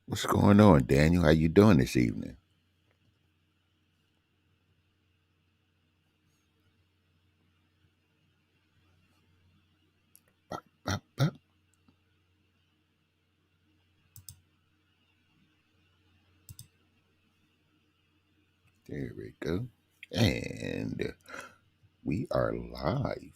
What's going on, Daniel? How you doing this evening? Bop, bop, bop. There we go. And we are live.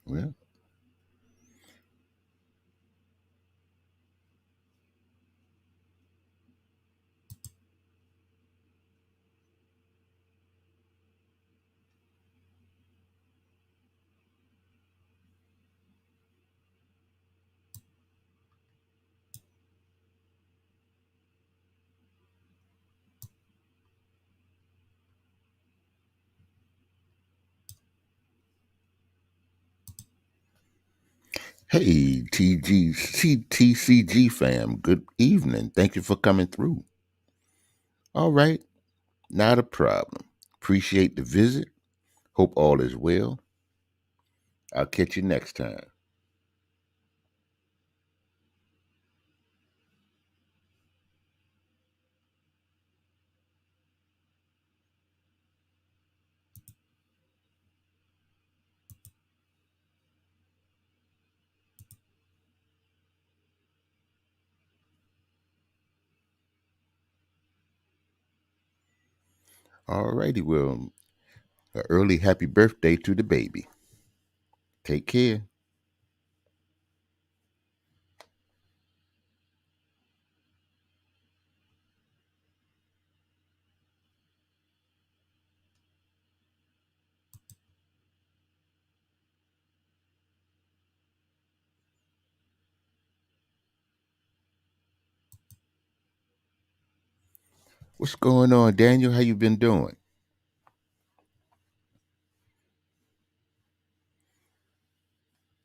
Well, hey, TCTCG fam. Good evening. Thank you for coming through. All right, not a problem. Appreciate the visit. Hope all is well. I'll catch you next time. All righty, well, an early happy birthday to the baby. Take care. What's going on, Daniel? How you been doing?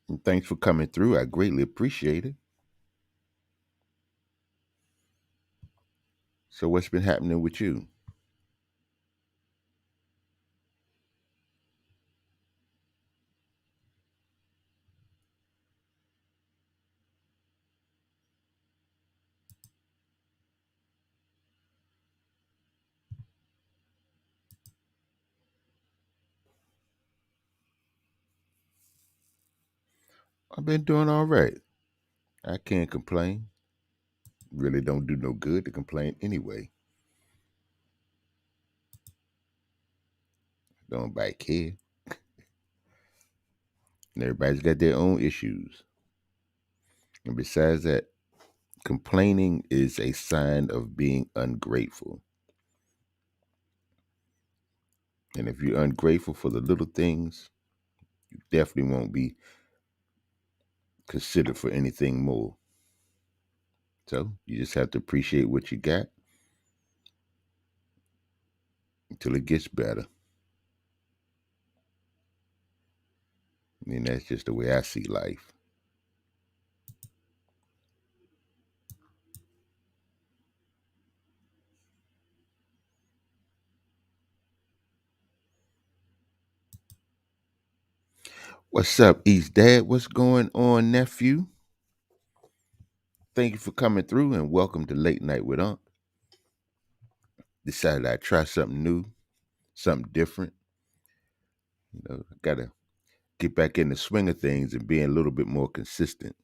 And thanks for coming through. I greatly appreciate it. So, what's been happening with you? I've been doing all right. I can't complain. Really don't do no good to complain anyway. Don't nobody care. And everybody's got their own issues. And besides that, complaining is a sign of being ungrateful. And if you're ungrateful for the little things, you definitely won't be considered for anything more. So you just have to appreciate what you got until it gets better. I mean, that's just the way I see life. What's up, East Dad? What's going on, nephew? Thank you for coming through and welcome to Late Night with Unc. Decided I'd try something new, something different. I gotta get back in the swing of things and being a little bit more consistent.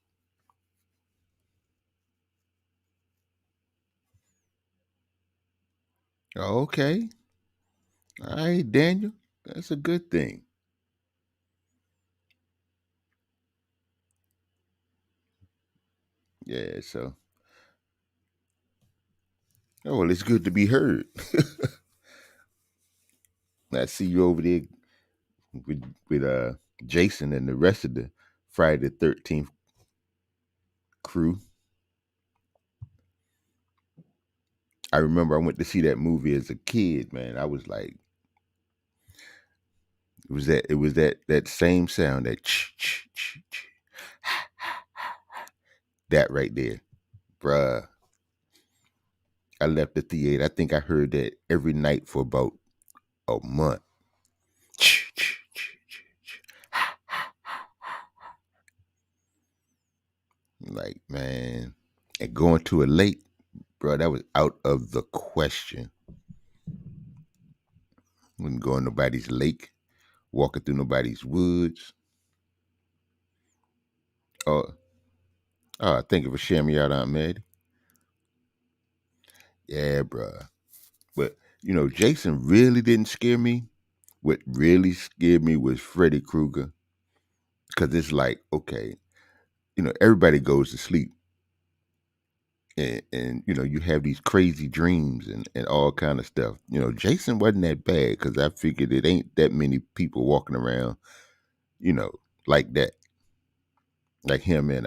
Okay. All right, Daniel. That's a good thing. Yeah, so oh well, it's good to be heard. I see you over there with Jason and the rest of the Friday the 13th crew. I remember I went to see that movie as a kid, man. I was like, it was that same sound, that that right there. Bruh. I left the theater. I think I heard that every night for about a month. Like, man. And going to a lake, bro, that was out of the question. Wouldn't go in nobody's lake, walking through nobody's woods. Oh, thank you for sharing me out, Aunt Maddie. Yeah, bro. But, Jason really didn't scare me. What really scared me was Freddy Krueger. Because it's like, okay, everybody goes to sleep. And you have these crazy dreams and all kind of stuff. Jason wasn't that bad because I figured it ain't that many people walking around, you know, like that, like him and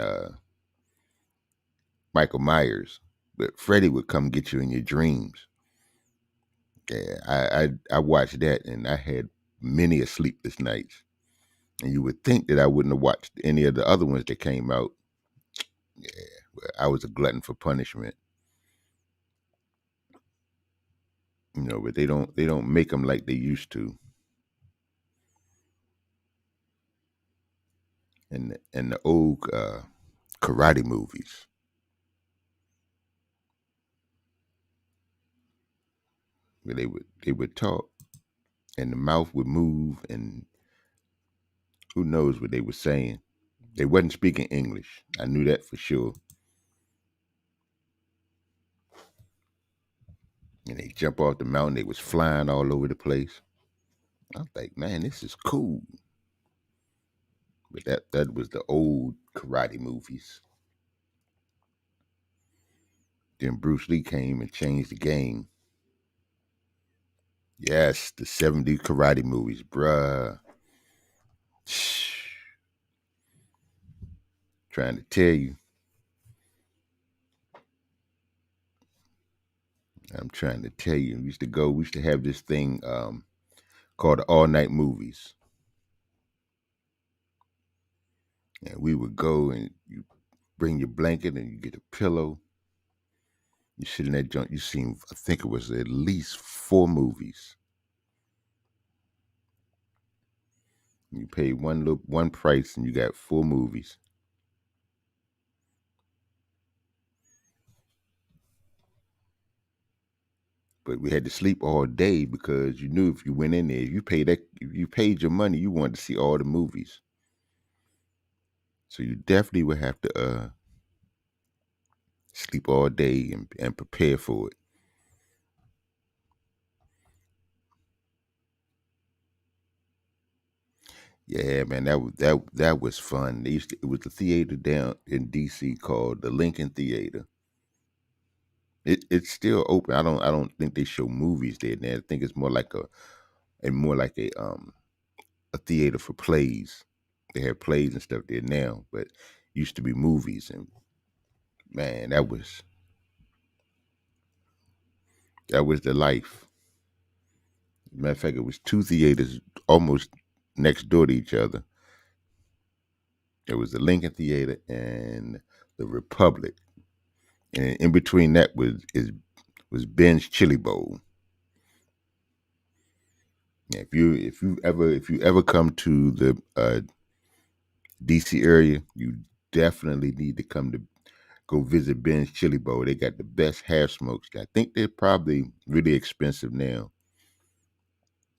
Michael Myers. But Freddy would come get you in your dreams. Yeah, I watched that and I had many a sleepless nights. And you would think that I wouldn't have watched any of the other ones that came out. Yeah, well, I was a glutton for punishment. But they don't make them like they used to. And the old karate movies where they would talk and the mouth would move and who knows what they were saying. They wasn't speaking English. I knew that for sure. And they jump off the mountain. They was flying all over the place. I was like, man, this is cool. But that was the old karate movies. Then Bruce Lee came and changed the game. Yes, the 70s karate movies, bruh. Trying to tell you. I'm trying to tell you. We used to have this thing called the all night movies. And we would go and you bring your blanket and you get a pillow. You sit in that joint. You seen, I think it was at least 4 movies. You pay one price and you got 4 movies. But we had to sleep all day because you knew if you went in there, if you paid your money, you wanted to see all the movies. So you definitely would have to sleep all day and prepare for it. Yeah, man, that was fun. It was a theater down in DC called the Lincoln Theater. It's still open. I don't think they show movies there now. I think it's more like a theater for plays. They have plays and stuff there now, but used to be movies. And man, that was the life. Matter of fact, it was 2 theaters almost next door to each other. It was the Lincoln Theater and the Republic, and in between that was Ben's Chili Bowl. Yeah, if you ever come to the DC area, you definitely need to come to go visit Ben's Chili Bowl. They got the best half smokes. I think they're probably really expensive now,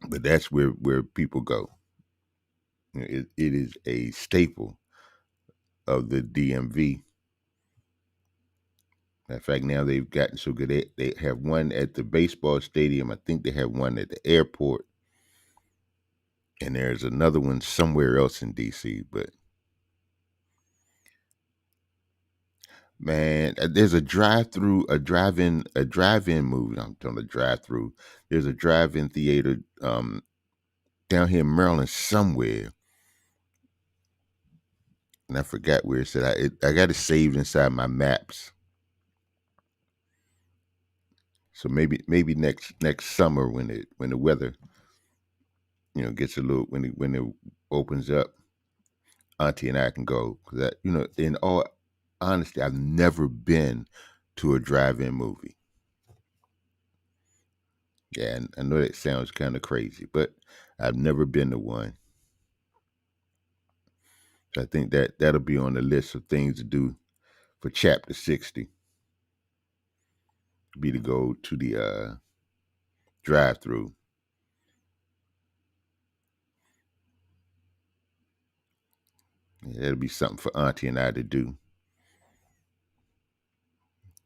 but that's where people go. It is a staple of the DMV. Matter of fact, now they've gotten so good. They have one at the baseball stadium. I think they have one at the airport, and there's another one somewhere else in DC. But man, there's a drive-through, a drive-in movie. I'm telling a drive-through. There's a drive-in theater down here in Maryland somewhere, and I forgot where it's at. I got it saved inside my maps. So maybe next summer when the weather gets a little when it opens up, Auntie and I can go because in all honesty, I've never been to a drive-in movie. Yeah, and I know that sounds kind of crazy, but I've never been to one. So I think that'll be on the list of things to do for Chapter 60. Be to go to the drive-through. Yeah, that'll be something for Auntie and I to do.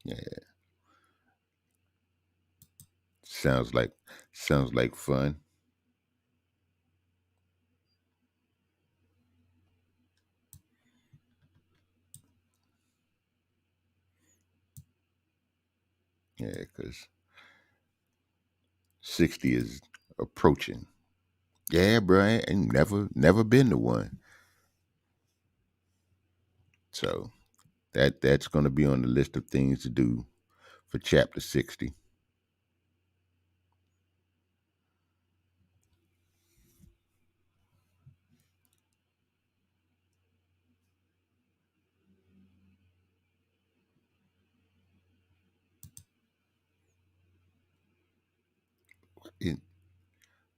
Yeah, sounds like fun. Yeah, because 60 is approaching. Yeah, bro, I ain't never been to one. So that's going to be on the list of things to do for Chapter 60.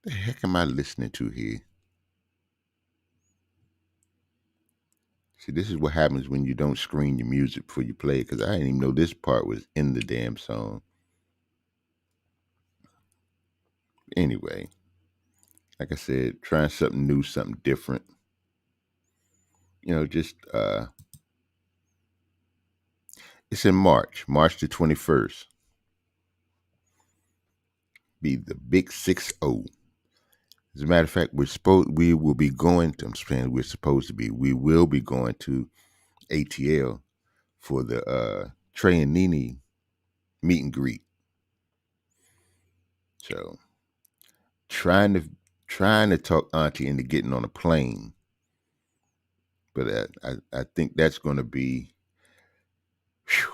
What the heck am I listening to here? See, this is what happens when you don't screen your music before you play it, because I didn't even know this part was in the damn song. Anyway, like I said, trying something new, something different. Just it's in March the 21st. Be the big 6-0. As a matter of fact, we will be going to, I'm saying we're supposed to be, we will be going to ATL for the Trey and Nene meet and greet. So trying to talk Auntie into getting on a plane, but I think that's going to be, whew,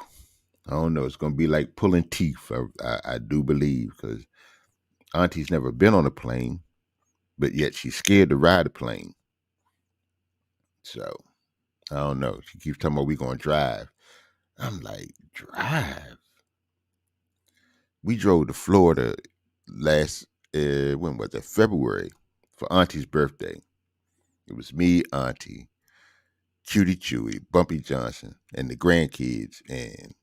I don't know, it's going to be like pulling teeth. I do believe because Auntie's never been on a plane, but yet she's scared to ride a plane. So I don't know. She keeps talking about we going to drive. I'm like, drive? We drove to Florida last when was it? February for Auntie's birthday. It was me, Auntie, Cutie Chewy, Bumpy Johnson, and the grandkids. And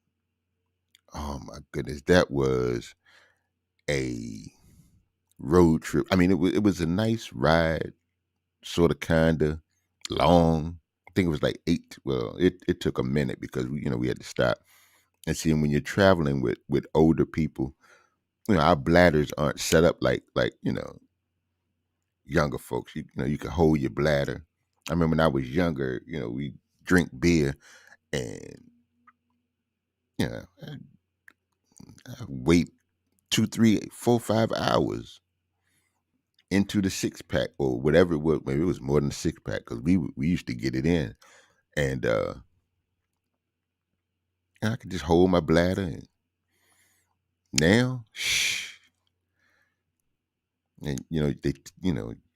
oh my goodness, that was a road trip. I mean, it was a nice ride, sort of, kinda long. I think it was like 8. Well, it took a minute because we had to stop. And see, when you're traveling with older people, our bladders aren't set up like younger folks. You can hold your bladder. I remember when I was younger, we drink beer and you know I wait 2, 3, 4, 5 hours into the 6 pack or whatever it was. Maybe it was more than a 6 pack because we used to get it in, and I could just hold my bladder. And now, shh, and you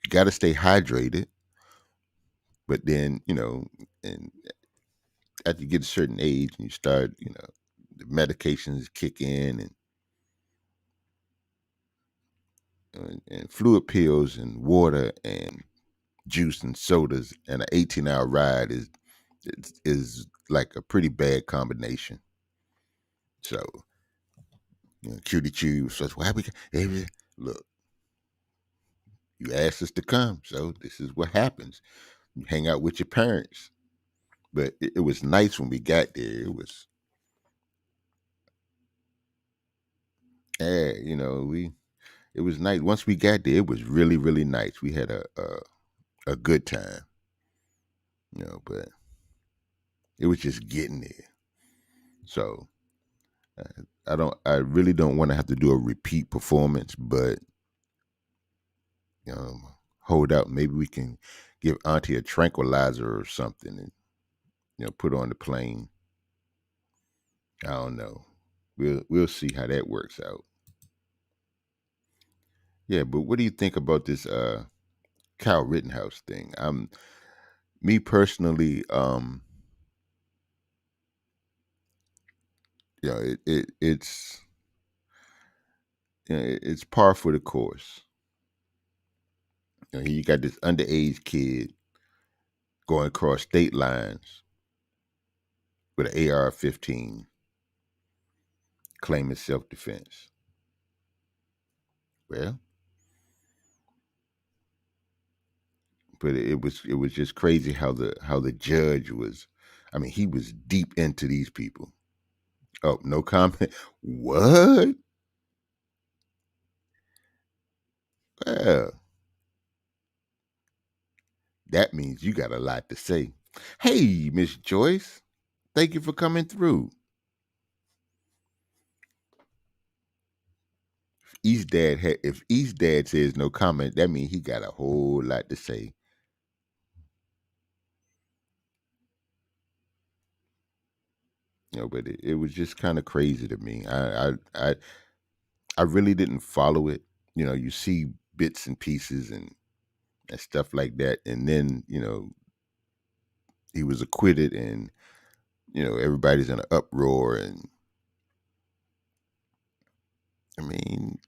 got to stay hydrated, but then and after you get a certain age and you start, the medications kick in and fluid pills and water and juice and sodas and an 18-hour ride is like a pretty bad combination. So, Cutie Chew says, "Why we look? You asked us to come, so this is what happens. You hang out with your parents." But it was nice when we got there. It was Yeah, it was nice. Once we got there, it was really, really nice. We had a good time, but it was just getting there. So I really don't want to have to do a repeat performance, but hold out. Maybe we can give Auntie a tranquilizer or something, and put her on the plane. I don't know. We'll see how that works out. Yeah, but what do you think about this Kyle Rittenhouse thing? Me personally, it's par for the course. Here you got this underage kid going across state lines with an AR-15, claiming self-defense. Well, but it was just crazy how the judge was. I mean, he was deep into these people. Oh, no comment. What? Well, that means you got a lot to say. Hey, Miss Joyce, thank you for coming through. If East Dad says no comment, that means he got a whole lot to say. But it was just kind of crazy to me. I really didn't follow it. You see bits and pieces and stuff like that, and then he was acquitted, and everybody's in an uproar, and I mean,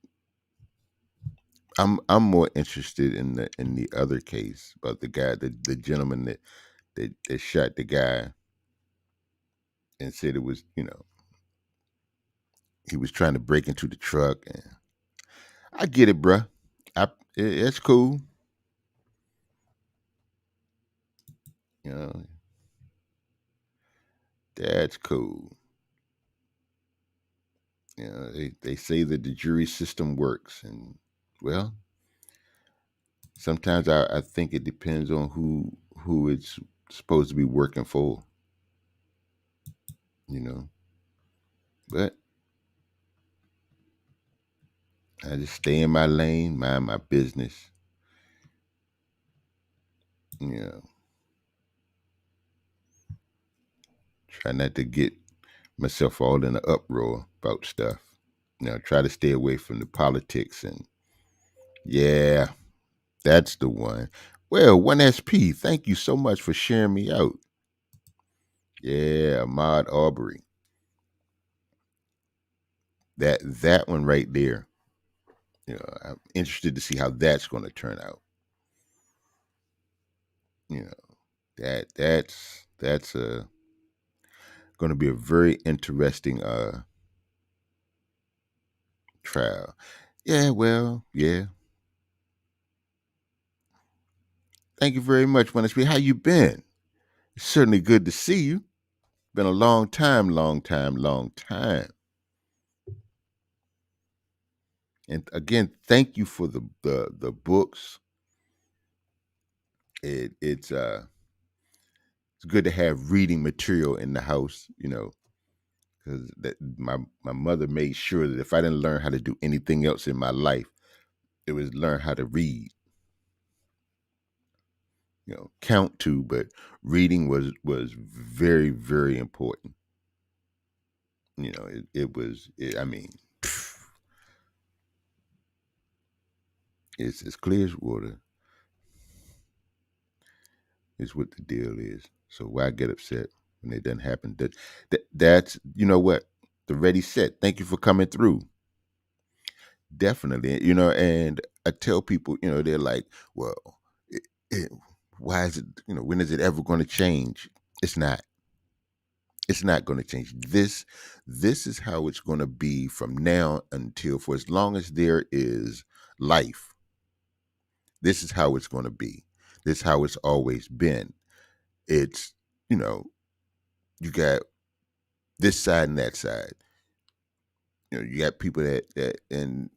I'm more interested in the other case about the guy, the gentleman that shot the guy and said it was he was trying to break into the truck, and I get it, bruh. It's cool. You know, that's cool. They say that the jury system works, and well, sometimes I think it depends on who it's supposed to be working for, you know. But I just stay in my lane, mind my business, you know. Try not to get myself all in an uproar about stuff. Try to stay away from the politics, and yeah, that's the one. Well, 1SP, thank you so much for sharing me out. Yeah, Ahmaud Arbery. That one right there. I'm interested to see how that's going to turn out. You know, that's going to be a very interesting trial. Yeah, well, yeah. Thank you very much, 1SP. How you been? It's certainly good to see you. Been a long time, long time, long time. And again, thank you for the books. It's good to have reading material in the house, because my mother made sure that if I didn't learn how to do anything else in my life, it was learn how to read. Count to, but reading was very, very important. I mean, it's as clear as water. Is what the deal is. So why get upset when it doesn't happen? That's what the ready set. Thank you for coming through. Definitely, and I tell people, they're like, well, it, it, why is it? When is it ever going to change? It's not. It's not going to change. This is how it's going to be from now until for as long as there is life. This is how it's going to be. This is how it's always been. It's you got this side and that side. You got people and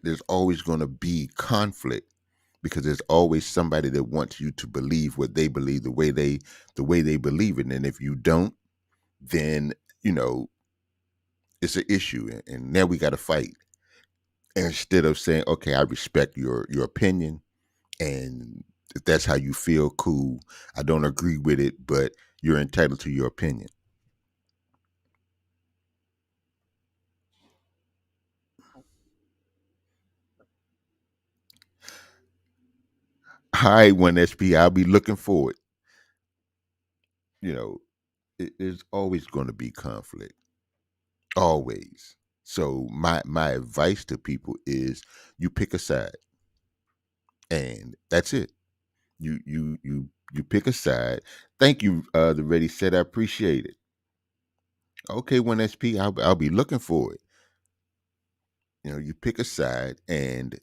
there's always going to be conflict because there's always somebody that wants you to believe what they believe the way they believe it. And if you don't, then you know it's an issue, and now we got to fight instead of saying, okay, I respect your opinion, and if that's how you feel, cool. I don't agree with it, but you're entitled to your opinion. All right, one SP, I'll be looking forward. You know, there's always going to be conflict, always. So my advice to people is you pick a side, and that's it. You pick a side. Thank you, the ready set. I appreciate it. Okay, one SP, I'll be looking for it. You pick a side, and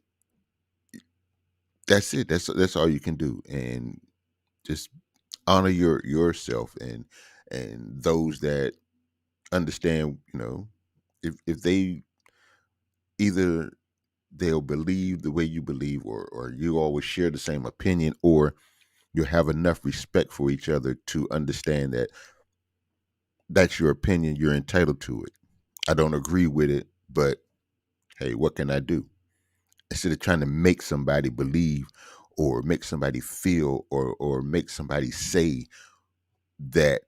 that's it. That's all you can do, and just honor yourself and those that understand. If they either they'll believe the way you believe, or you always share the same opinion, or you have enough respect for each other to understand that that's your opinion. You're entitled to it. I don't agree with it, but hey, what can I do? Instead of trying to make somebody believe or make somebody feel or make somebody say that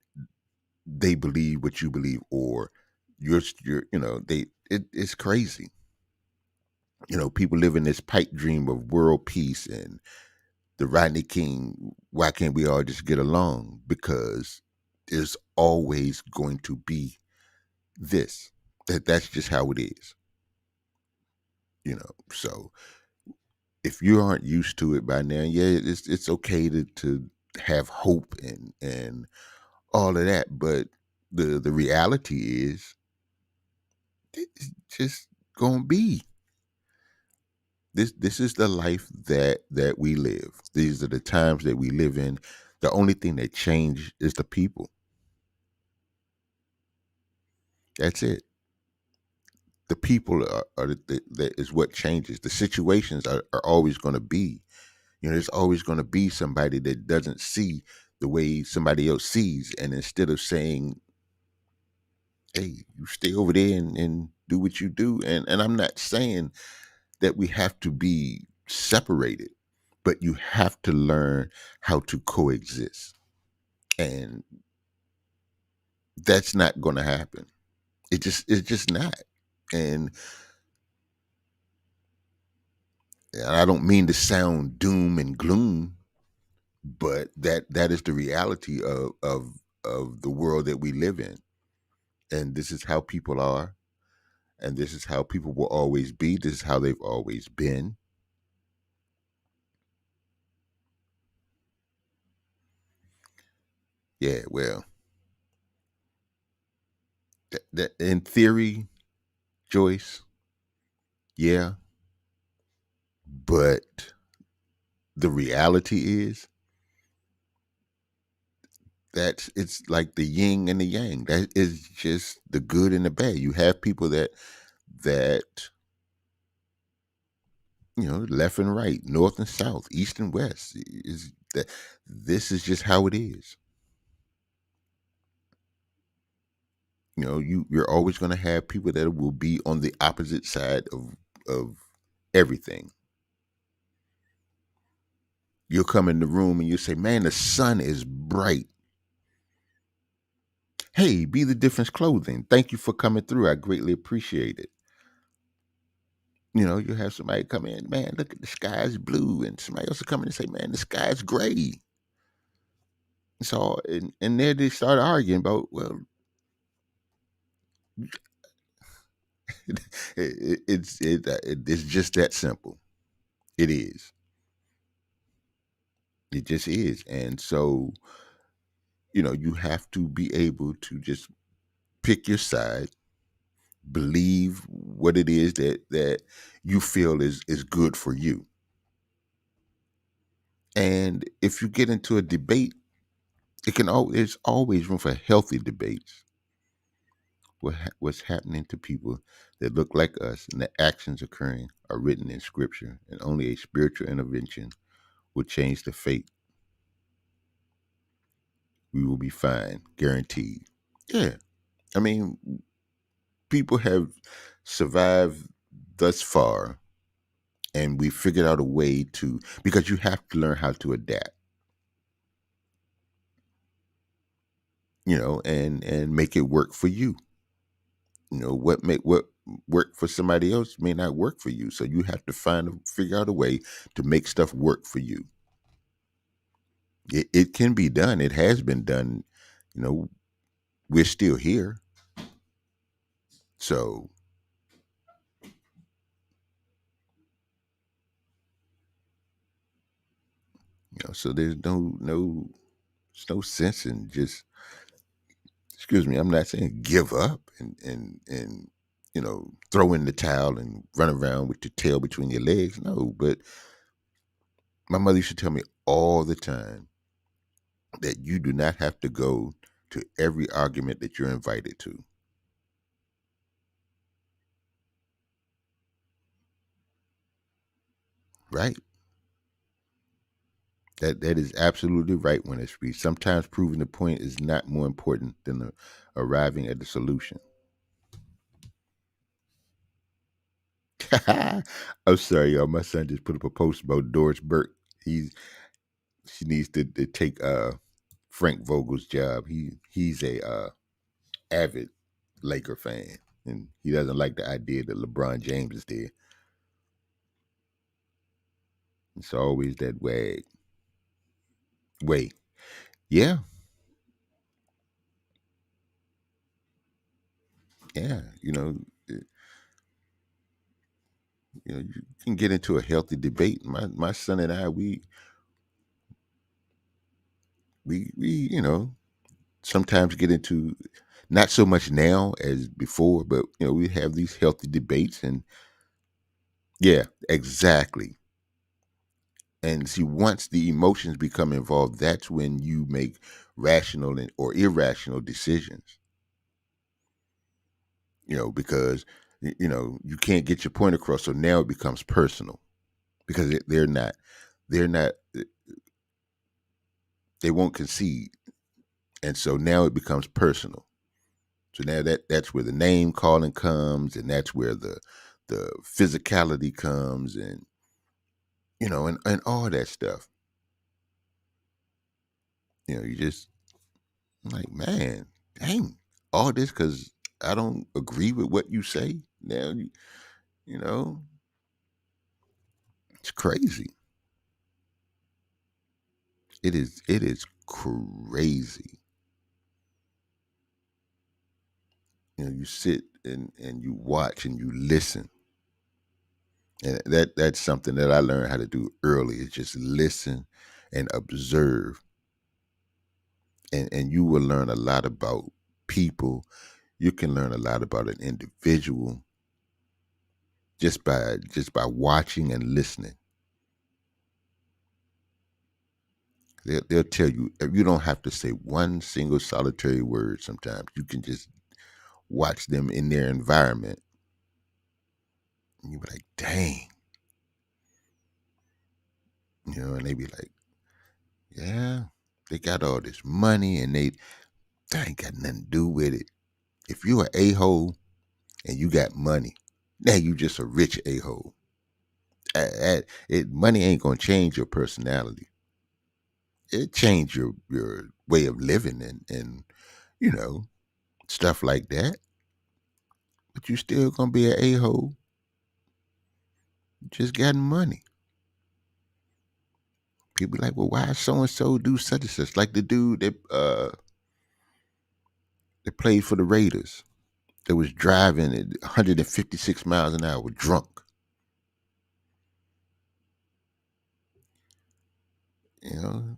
they believe what you believe, or you're it's crazy. People live in this pipe dream of world peace and the Rodney King. Why can't we all just get along? Because there's always going to be this. That's just how it is. So if you aren't used to it by now, yeah, it's okay to have hope and all of that, but the reality is it's just gonna be this is the life that we live. These are the times that we live in. The only thing that change is the people. That's it. The people are that is what changes. The situations are always going to be. There's always going to be somebody that doesn't see the way somebody else sees, and instead of saying, "Hey, you stay over there and do what you do," and I'm not saying that we have to be separated, but you have to learn how to coexist, and that's not going to happen. It's just not. And I don't mean to sound doom and gloom, but that is the reality of the world that we live in, and this is how people are, and this is how people will always be. This is how they've always been. Yeah, well, that in theory, Joyce, yeah, but the reality is that it's like the yin and the yang. That is just the good and the bad. You have people that left and right, north and south, east and west. Is that this is just how it is. You're always going to have people that will be on the opposite side of everything. You'll come in the room and you say, "Man, the sun is bright." Hey, Be the Difference Clothing, thank you for coming through. I greatly appreciate it. You have somebody come in, "Man, look at the sky's blue," and somebody else will come in and say, "Man, the sky's gray." So, and there they start arguing about, well, it's just that simple. It is. It just is. And so, you have to be able to just pick your side, believe what it is that you feel is good for you. And if you get into a debate, there's always room for healthy debates. what's happening to people that look like us, and the actions occurring are written in Scripture, and only a spiritual intervention will change the fate. We will be fine, guaranteed. Yeah, I mean, people have survived thus far, and we figured out a way to, because you have to learn how to adapt, and make it work for you. What work for somebody else may not work for you, so you have to figure out a way to make stuff work for you. It can be done. It has been done. you know we're still here, so so there's no sense in just, excuse me, I'm not saying give up and throw in the towel and run around with your tail between your legs. No, but my mother used to tell me all the time that you do not have to go to every argument that you're invited to. Right? That is absolutely right when it's speaks. Sometimes proving the point is not more important than arriving at the solution. I'm sorry, y'all. My son just put up a post about Doris Burke. She needs to take Frank Vogel's job. He's a avid Laker fan, and he doesn't like the idea that LeBron James is there. It's always that way. Yeah, yeah. You can get into a healthy debate. My son and I, we sometimes get into, not so much now as before, but we have these healthy debates, and yeah, exactly. And see, once the emotions become involved, that's when you make rational or irrational decisions. Because you can't get your point across, so now it becomes personal because they're not they won't concede, and so now it becomes personal. So now that's where the name calling comes, and that's where the physicality comes, and and all that stuff. You just like, man, dang, all this because I don't agree with what you say. Now you know it's crazy. It is crazy. You sit and you watch and you listen, and that's something that I learned how to do early. Is just listen and observe, and you will learn a lot about people. You can learn a lot about an individual just by watching and listening. They'll tell you, you don't have to say one single solitary word. Sometimes you can just watch them in their environment, and you be like, dang, and they be like, yeah, they got all this money, and they ain't got nothing to do with it. If you are a-hole and you got money, now you just a rich a-hole. Money ain't gonna change your personality. It change your way of living and you know stuff like that. But you still gonna be an a-hole. Just got money. People like, well, why so and so do such and such? Like the dude that played for the Raiders that was driving at 156 miles an hour drunk. You know,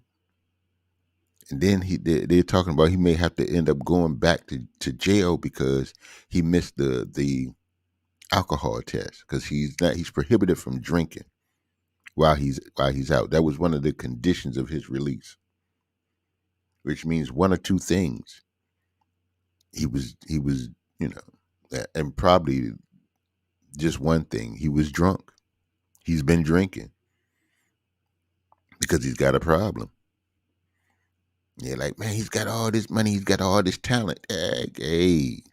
and then they're talking about he may have to end up going back to jail because he missed the alcohol test because he's prohibited from drinking while he's out. That was one of the conditions of his release, which means one or two things. He was you know, and probably just one thing, he was drunk. He's been drinking because he's got a problem. You're like, man, he's got all this money, he's got all this talent. Hey,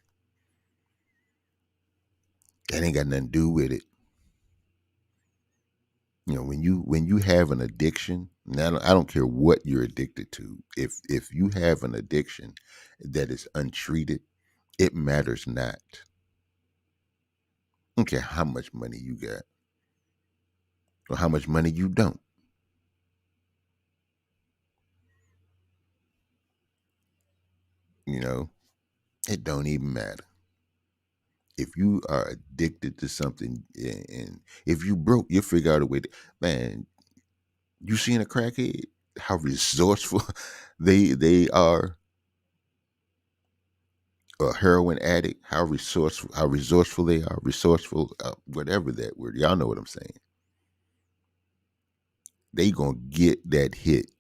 that ain't got nothing to do with it. When you have an addiction, and I don't care what you're addicted to. If you have an addiction that is untreated, it matters not. I don't care how much money you got or how much money you don't. You know, it don't even matter. If you are addicted to something, and if you broke, you figure out a way to, man, you seen a crackhead, how resourceful they are, a heroin addict, how resourceful they are, resourceful, whatever that word, y'all know what I'm saying. They gonna get that hit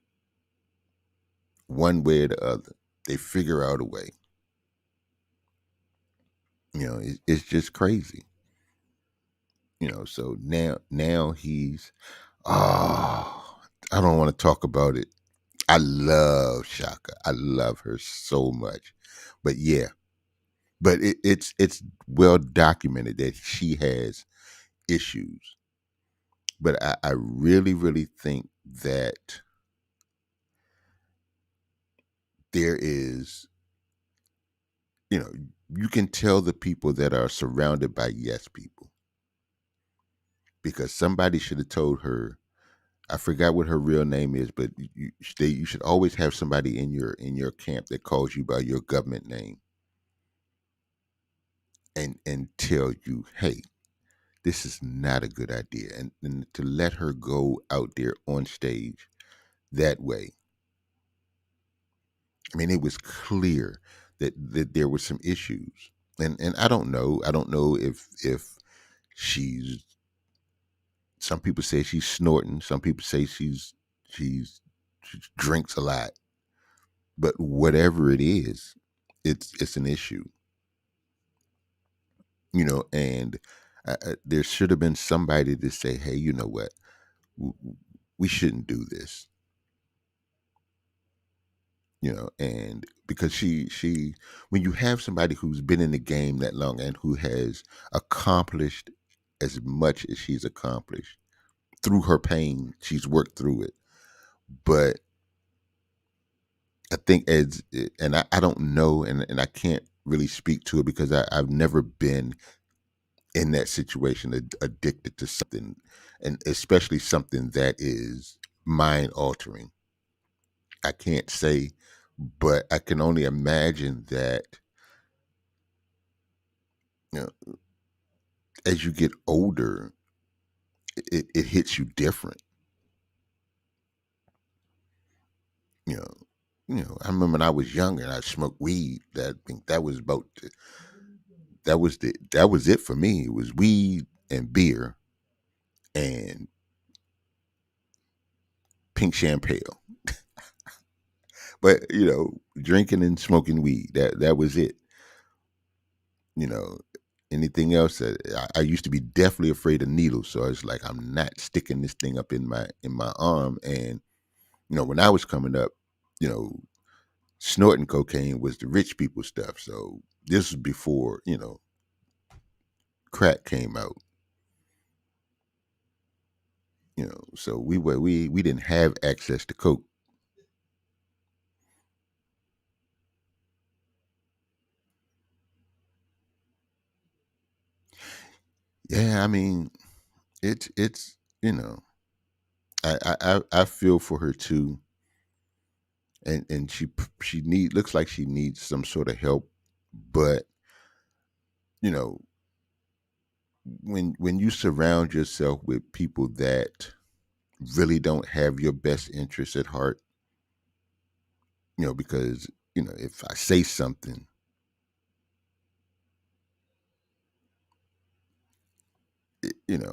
one way or the other. They figure out a way. It's just crazy. So now he's, oh, I don't want to talk about it. I love Shaka. I love her so much. But yeah, but it's well documented that she has issues. But I really, really think that there is, you know, you can tell the people that are surrounded by yes people, because somebody should have told her. I forgot what her real name is, but you should always have somebody in your camp that calls you by your government name and tell you, hey, this is not a good idea, and to let her go out there on stage that way. I mean, it was clear that there were some issues, and I don't know if she's. Some people say she's snorting. Some people say she's she drinks a lot. But whatever it is, it's an issue. And there should have been somebody to say, hey, you know what, we shouldn't do this. And because she when you have somebody who's been in the game that long and who has accomplished as much as she's accomplished through her pain, she's worked through it. But I think and I don't know, and I can't really speak to it because I've never been in that situation, addicted to something, and especially something that is mind altering. I can't say, but I can only imagine that, you know, as you get older, it hits you different. You know, I remember when I was younger and I smoked weed. I think that was it for me. It was weed and beer and pink champagne. But drinking and smoking weed, that was it. You know, anything else that I used to be definitely afraid of needles. So I was like, I'm not sticking this thing up in my arm. And when I was coming up, you know, snorting cocaine was the rich people stuff. So this was before crack came out. So we didn't have access to coke. Yeah, I mean, it's I feel for her too, and she looks like she needs some sort of help. But you know when you surround yourself with people that really don't have your best interests at heart, because if I say something,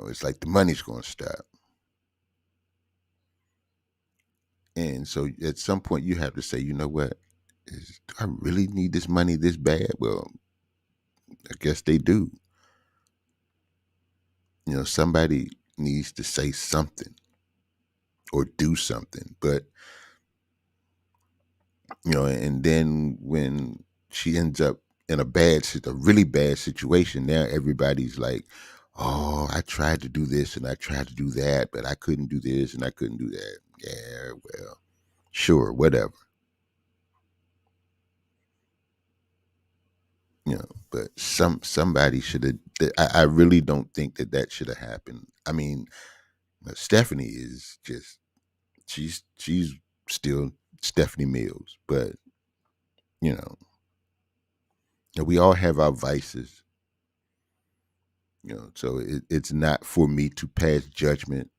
it's like the money's going to stop. And so at some point you have to say, you know what, do I really need this money this bad? Well, I guess they do. Somebody needs to say something or do something. But, and then when she ends up in a really bad situation, now everybody's like, oh, I tried to do this and I tried to do that, but I couldn't do this and I couldn't do that. Yeah, well, sure, whatever. But somebody should have. I really don't think that should have happened. I mean, Stephanie is just she's still Stephanie Mills, but you know, we all have our vices. So it's not for me to pass judgment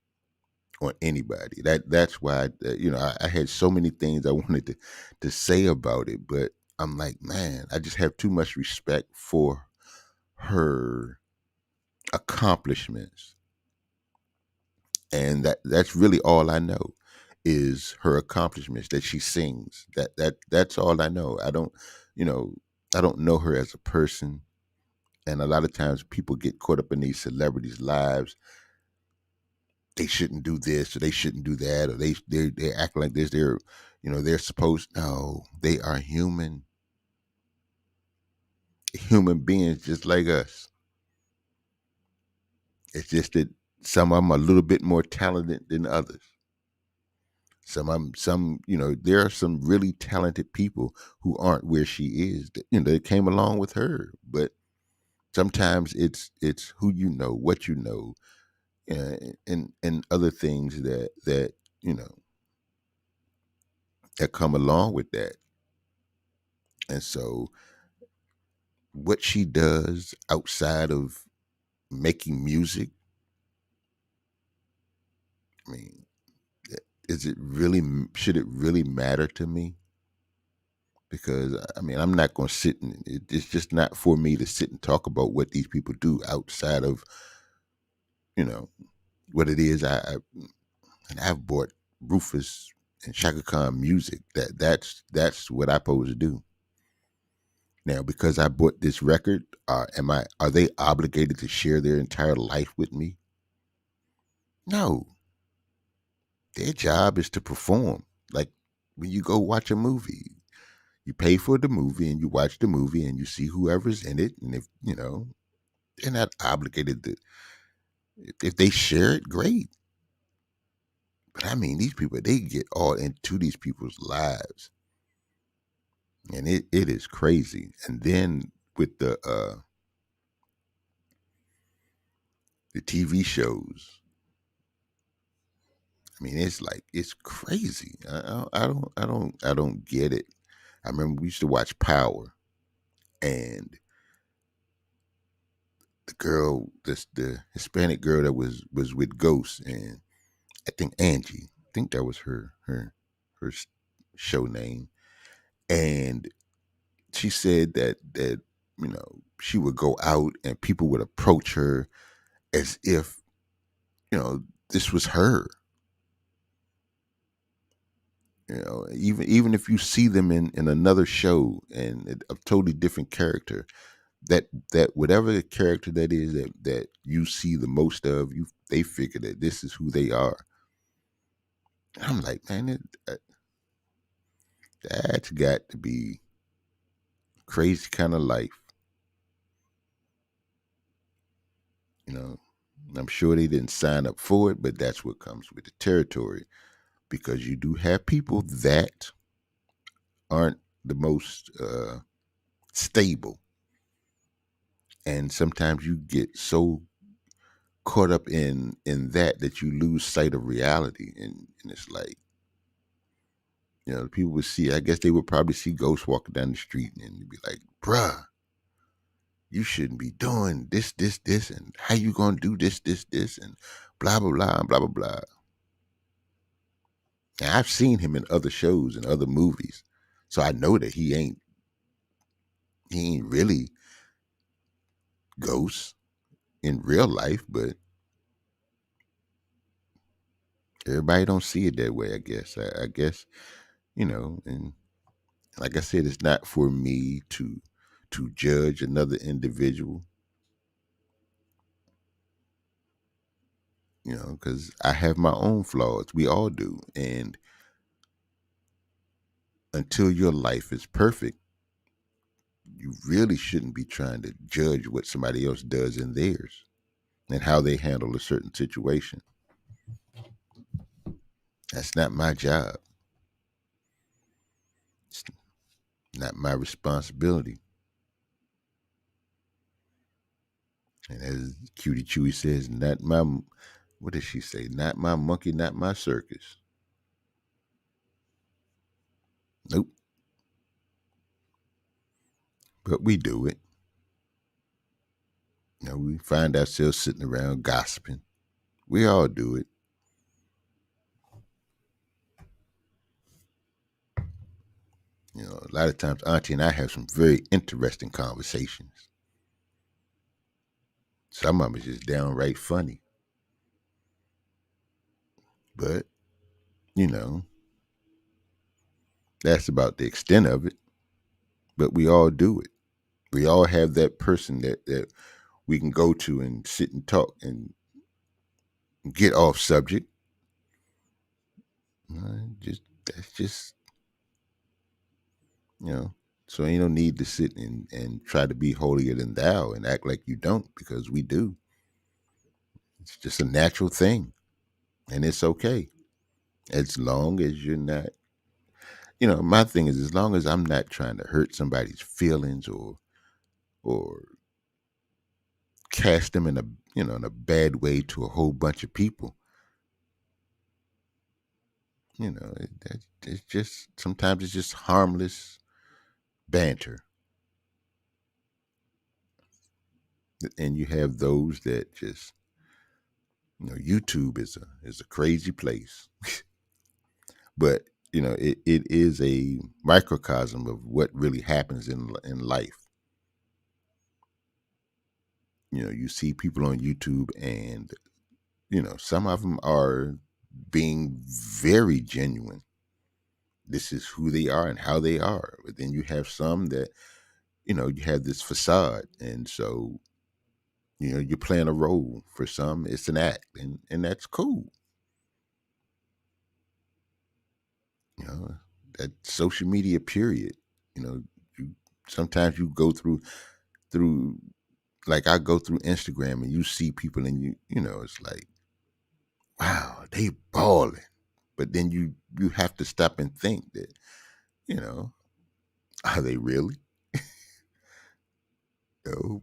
on anybody. That's why I had so many things I wanted to say about it, but I'm like, man, I just have too much respect for her accomplishments, and that's really all I know is her accomplishments, that she sings. That's all I know. You know, I don't know her as a person, and a lot of times people get caught up in these celebrities' lives. They shouldn't do this or they shouldn't do that, or they act like this. They're supposed. No, they are human beings just like us. It's just that some of them are a little bit more talented than others. There are some really talented people who aren't where she is. They came along with her, but sometimes it's who you know, what you know, and other things that you know that come along with that. And so, what she does outside of making music, I mean, should it really matter to me? Because I mean, I'm not going to it's just not for me to sit and talk about what these people do outside of you know what it is. And I've bought Rufus and Shaka Khan music. That's what I'm supposed to do. Now, because I bought this record, are they obligated to share their entire life with me? No, their job is to perform. Like when you go watch a movie, you pay for the movie and you watch the movie and you see whoever's in it, and if they're not obligated to. If they share it, great. But I mean, these people, they get all into these people's lives, and it is crazy. And then with the TV shows, I mean, it's crazy. I don't get it. I remember we used to watch Power, and the Hispanic girl that was with Ghost, and I think Angie, I think that was her show name, and she said that she would go out and people would approach her as if this was her. Even if you see them in another show and a totally different character, that whatever the character that is that you see the most of, they figure that this is who they are. I'm like, man, that's got to be crazy kind of life, you know. I'm sure they didn't sign up for it, but that's what comes with the territory, because you do have people that aren't the most stable, and sometimes you get so caught up in that you lose sight of reality, and it's like people would see. I guess they would probably see ghosts walking down the street, and they'd be like, "Bruh, you shouldn't be doing this, and how you gonna do this, and blah blah blah and blah blah blah." And I've seen him in other shows and other movies, so I know that he ain't really ghosts in real life, but everybody don't see it that way. I guess. I guess and like I said, it's not for me to judge another individual, because I have my own flaws. We all do. And until your life is perfect, you really shouldn't be trying to judge what somebody else does in theirs and how they handle a certain situation. That's not my job. It's not my responsibility. And as Cutie Chewy says, not my, what does she say? Not my monkey, not my circus. Nope. But we do it. We find ourselves sitting around gossiping. We all do it. A lot of times Auntie and I have some very interesting conversations. Some of them is just downright funny. But, you know, that's about the extent of it. But we all do it. We all have that person that we can go to and sit and talk and get off subject. Just that's just you know. So ain't no need to sit and try to be holier than thou and act like you don't, because we do. It's just a natural thing, and it's okay as long as you're not. My thing is, as long as I'm not trying to hurt somebody's feelings or cast them in a bad way to a whole bunch of people. It's just sometimes it's just harmless banter, and you have those that just YouTube is a crazy place, but it is a microcosm of what really happens in life. You see people on YouTube, and some of them are being very genuine. This is who they are and how they are. But then you have some that you have this facade, and so you're playing a role. For some, it's an act, and that's cool. You know, that social media period. You know, you sometimes you go through like I go through Instagram and you see people and it's like, wow, they balling. But then you have to stop and think that, you know, are they really? No.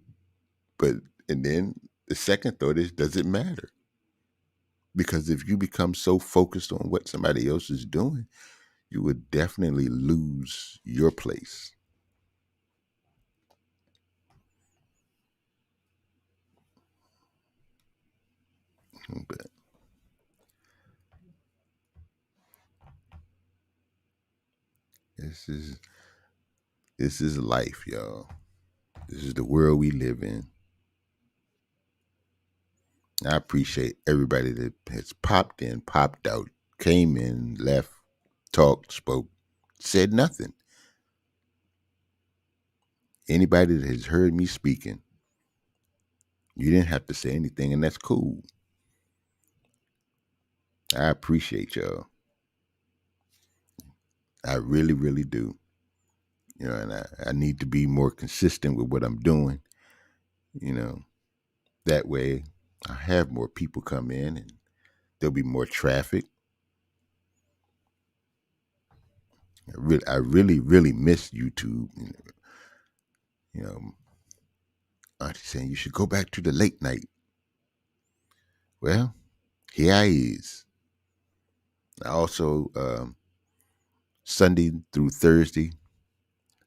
But and then the second thought is, does it matter? Because if you become so focused on what somebody else is doing, you would definitely lose your place. But this is this is life, y'all. This is the world we live in. I appreciate everybody that has popped in, popped out, came in, left, talked, spoke, said nothing. Anybody that has heard me speaking, you didn't have to say anything, and that's cool. I appreciate y'all. I really, really do. And I need to be more consistent with what I'm doing. You know, that way I have more people come in and there'll be more traffic. I really, really miss YouTube. You know, Auntie saying you should go back to the late night. Well, here I is. I also Sunday through Thursday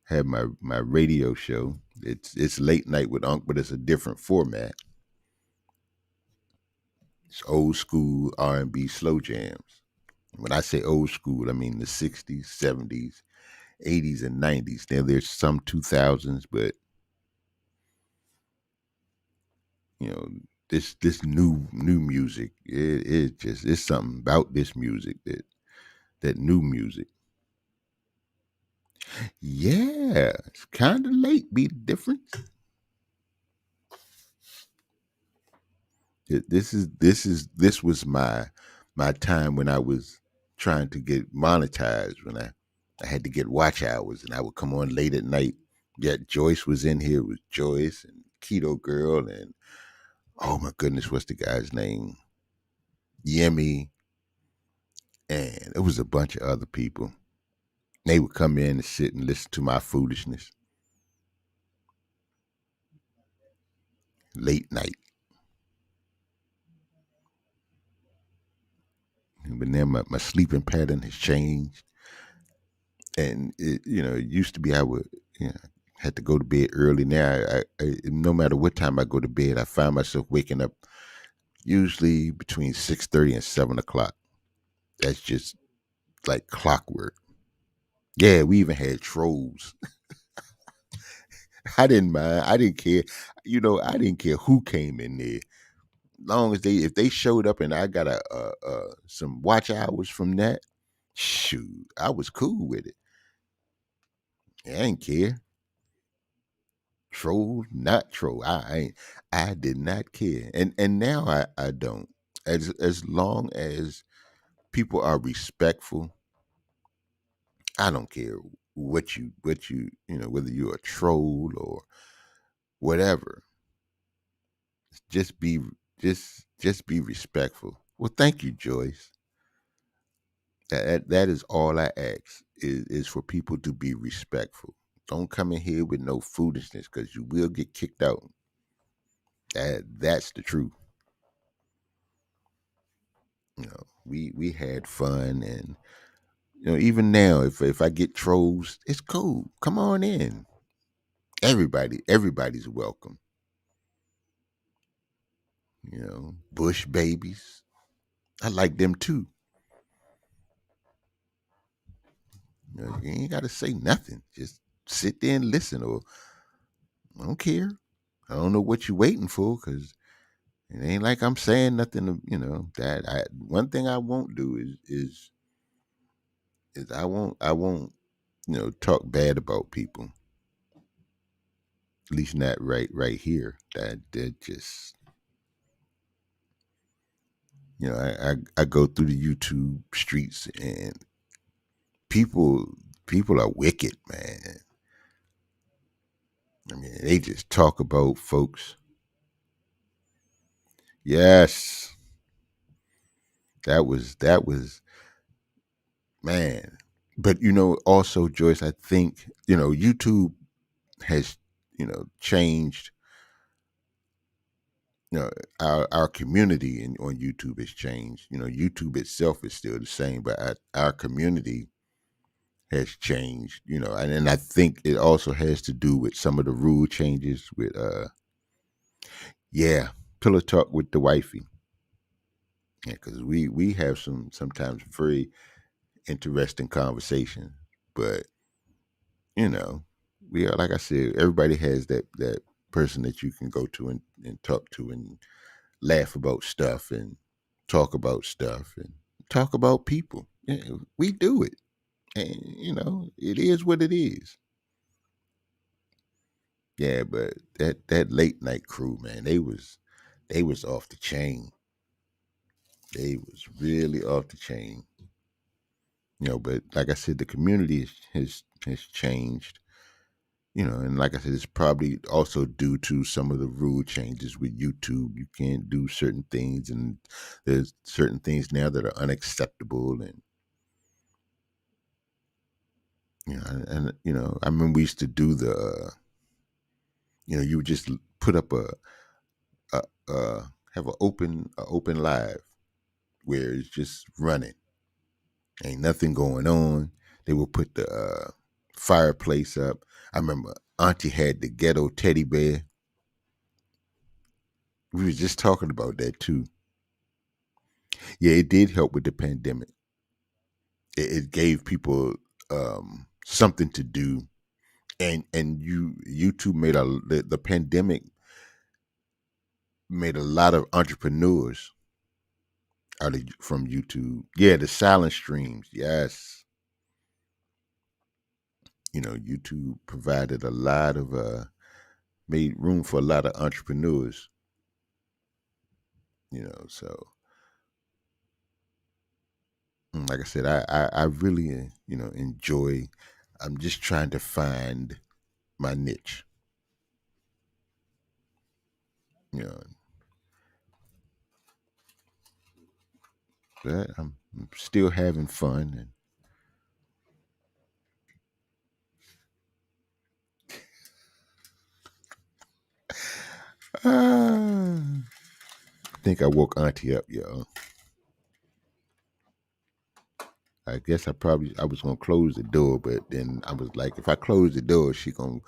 have my radio show. It's late night with Unc, but it's a different format. It's old school R&B slow jams. When I say old school, I mean the 60s, 70s, 80s, and 90s. Now there's some 2000s, but you know this new music. It's something about this music that new music. Yeah, Yeah, it's kind of late. Be the difference. This was my time when I was trying to get monetized. When I had to get watch hours, and I would come on late at night. Yet Joyce was in here with Joyce and Keto Girl, and oh my goodness, what's the guy's name? Yemi, and it was a bunch of other people. They would come in and sit and listen to my foolishness late night. But then my sleeping pattern has changed, and it used to be I would had to go to bed early. Now no matter what time I go to bed, I find myself waking up usually between 6:30 and 7 o'clock. That's just like clockwork. Yeah, we even had trolls. I didn't mind. I didn't care. I didn't care who came in there. Long as if they showed up and I got some watch hours from that, shoot, I was cool with it. I didn't care. Troll, not troll. I did not care. And now I don't. As long as people are respectful, I don't care whether you're a troll or whatever. Just be just be respectful. Well, thank you, Joyce. That is all I ask is for people to be respectful. Don't come in here with no foolishness because you will get kicked out. That's the truth. We had fun, and even now, if I get trolls, it's cool. Come on in. Everybody's welcome. Bush babies. I like them too. You ain't got to say nothing. Just sit there and listen, or I don't care. I don't know what you're waiting for, because it ain't like I'm saying nothing. That one thing I won't do is I won't talk bad about people. At least not right here. That just I go through the YouTube streets, and people people are wicked, man. I mean, they just talk about folks. Yes, that was man. But also, Joyce, I think YouTube has changed. Our community on YouTube has changed. YouTube itself is still the same, but our community has changed. And I think it also has to do with some of the rule changes with yeah, pillow talk with the wifey. Yeah, because we have sometimes very interesting conversations, but you know, we are, like I said, everybody has that person that you can go to and talk to and laugh about stuff and talk about stuff and talk about people. Yeah, we do it, and it is what it is. Yeah, but that late night crew, man, they was off the chain. They was really off the chain. But like I said, the community has changed. And like I said, it's probably also due to some of the rule changes with YouTube. You can't do certain things, and there's certain things now that are unacceptable. And I remember we used to do you would just put up have an open live where it's just running, ain't nothing going on. They would put the fireplace up. I remember Auntie had the ghetto teddy bear. We was just talking about that too. Yeah, it did help with the pandemic. It gave people something to do, and YouTube made the pandemic made a lot of entrepreneurs from YouTube. Yeah, the silent streams. Yes, YouTube provided a lot of made room for a lot of entrepreneurs. So like I said, I really enjoy. I'm just trying to find my niche. You know, but I'm still having fun. And I think I woke Auntie up, y'all. I guess I was gonna close the door, but then I was like, if I close the door, she gonna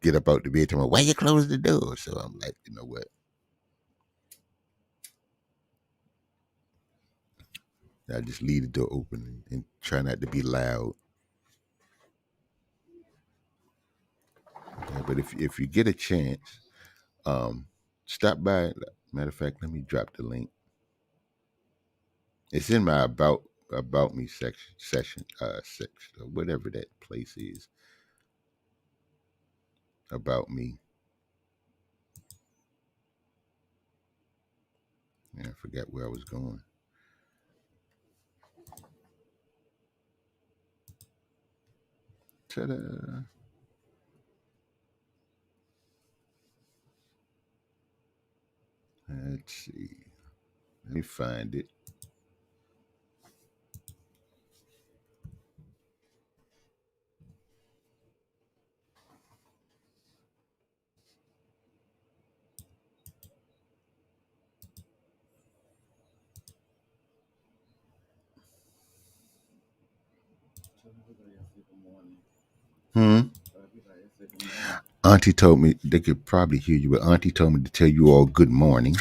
get up out the bed and tell me, why you close the door? So I'm like, you know what? I just leave the door open and try not to be loud. Yeah, but if you get a chance, um, stop by. Matter of fact, let me drop the link. It's in my about me section, or whatever that place is. About me. Yeah, I forgot where I was going. Ta-da! Let's see. Let me find it. Hmm. Auntie told me they could probably hear you, but Auntie told me to tell you all good morning.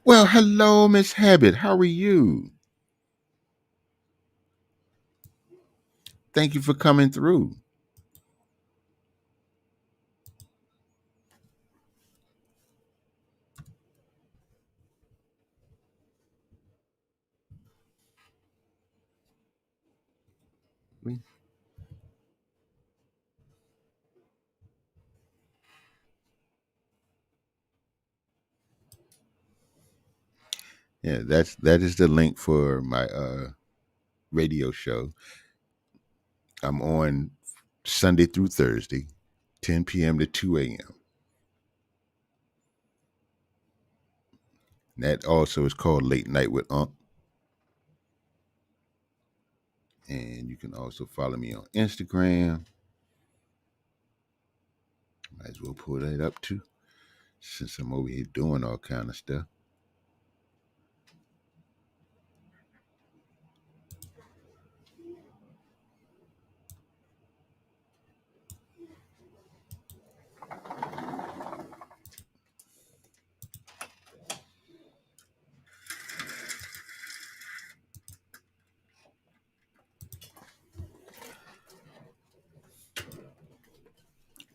Well, hello, Miss Habit. How are you? Thank you for coming through. Yeah, that is the link for my radio show. I'm on Sunday through Thursday, 10 p.m. to 2 a.m. That also is called Late Night with Unc. And you can also follow me on Instagram. Might as well pull that up too, since I'm over here doing all kind of stuff.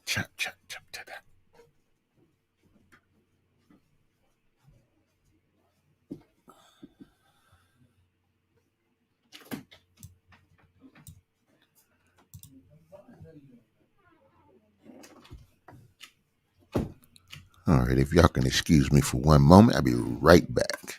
Chop, chop, chop, chop. All right, if y'all can excuse me for one moment, I'll be right back.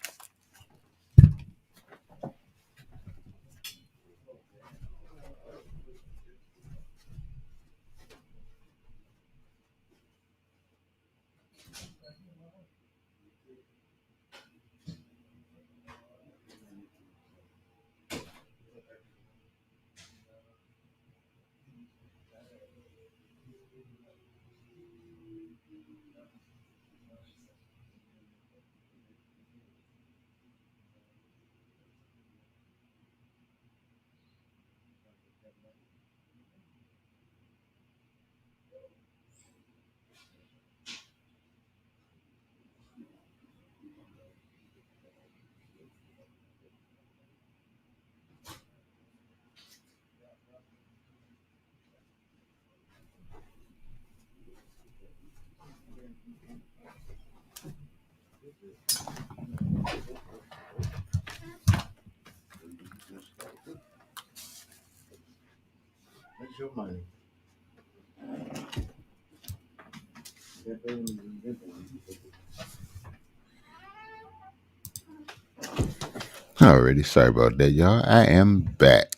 Alrighty, sorry about that, y'all. I am back.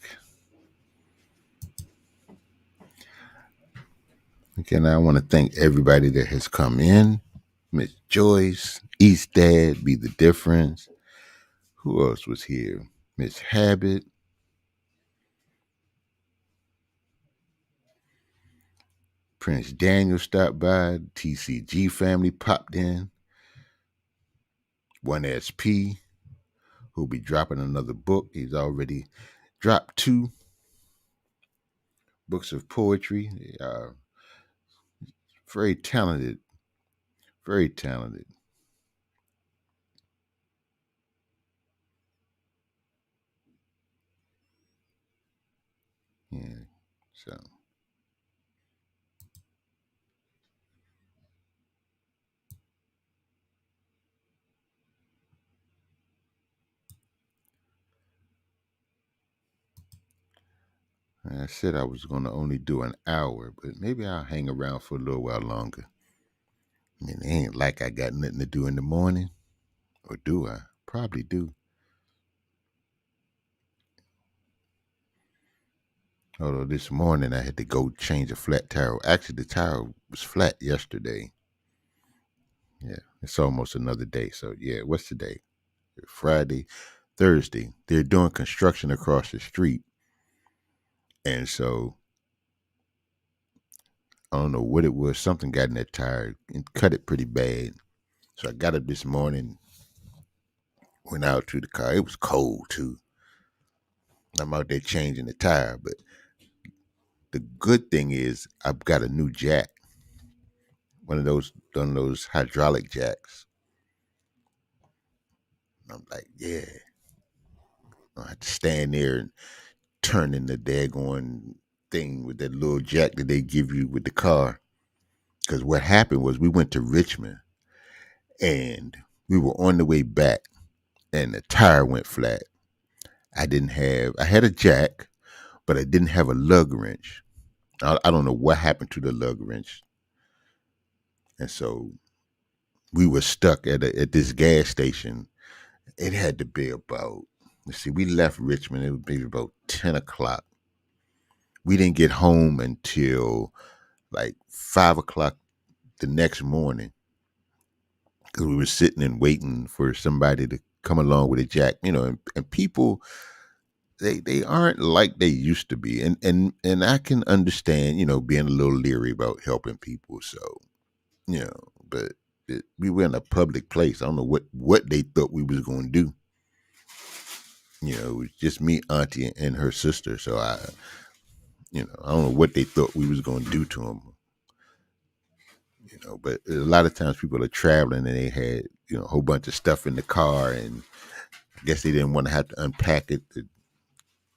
Again, I want to thank everybody that has come in. Miss Joyce, East Dad, Be the Difference. Who else was here? Miss Habit, Prince Daniel stopped by, TCG family popped in, 1SP, who'll be dropping another book. He's already dropped 2 books of poetry. Very talented, very talented. Yeah, so I said I was going to only do an hour, but maybe I'll hang around for a little while longer. I mean, it ain't like I got nothing to do in the morning, or do I? Probably do. Although this morning I had to go change a flat tire. Actually, the tire was flat yesterday. Yeah, it's almost another day. So, yeah, what's today? Friday, Thursday. They're doing construction across the street. And so, I don't know what it was. Something got in that tire and cut it pretty bad. So, I got up this morning, went out to the car. It was cold, too. I'm out there changing the tire. But the good thing is, I've got a new jack, one of those hydraulic jacks. I'm like, yeah. I had to stand there and turn in the daggone thing with that little jack that they give you with the car. Because what happened was we went to Richmond and we were on the way back and the tire went flat. I had a jack, but I didn't have a lug wrench. I don't know what happened to the lug wrench. And so we were stuck at this gas station. It had to be about, let's see, we left Richmond. It would be about 10 o'clock. We didn't get home until like 5 o'clock the next morning because we were sitting and waiting for somebody to come along with a jack, and people they aren't like they used to be, and I can understand, being a little leery about helping people. So, but we were in a public place. I don't know what they thought we was going to do. It was just me, auntie, and her sister. So I don't know what they thought we was going to do to them. But a lot of times people are traveling and they had, a whole bunch of stuff in the car, and I guess they didn't want to have to unpack it.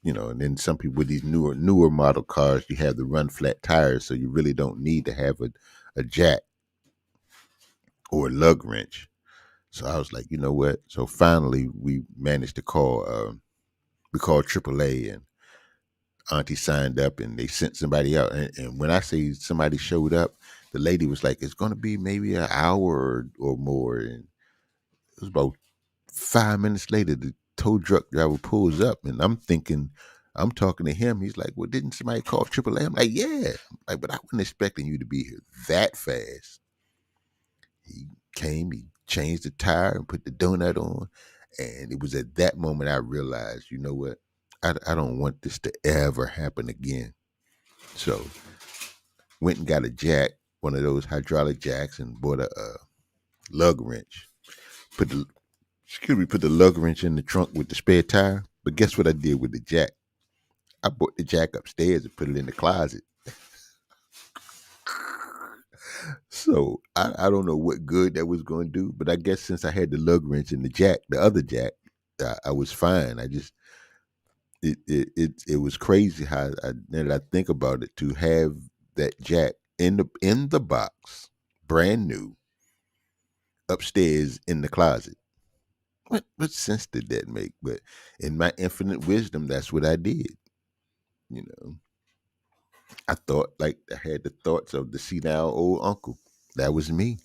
And then some people with these newer model cars, you have the run flat tires, so you really don't need to have a jack or a lug wrench. So I was like, you know what? So finally, we managed to call. We called AAA, and Auntie signed up, and they sent somebody out. And when I say somebody showed up, the lady was like, "It's going to be maybe an hour or more." And it was about 5 minutes later, the tow truck driver pulls up, and I'm thinking, I'm talking to him. He's like, "Well, didn't somebody call AAA?" I'm like, "Yeah." I'm like, but I wasn't expecting you to be here that fast. He came, he changed the tire and put the donut on. And it was at that moment I realized, you know what? I don't want this to ever happen again. So went and got a jack, one of those hydraulic jacks, and bought a lug wrench. Put the put the lug wrench in the trunk with the spare tire. But guess what I did with the jack? I brought the jack upstairs and put it in the closet. So I don't know what good that was going to do, but I guess since I had the lug wrench and the other jack, I was fine. I just it was crazy how now that I think about it, to have that jack in the box, brand new, upstairs in the closet. What sense did that make? But in my infinite wisdom, that's what I did. You know. I thought like I had the thoughts of the senile old uncle. That was me.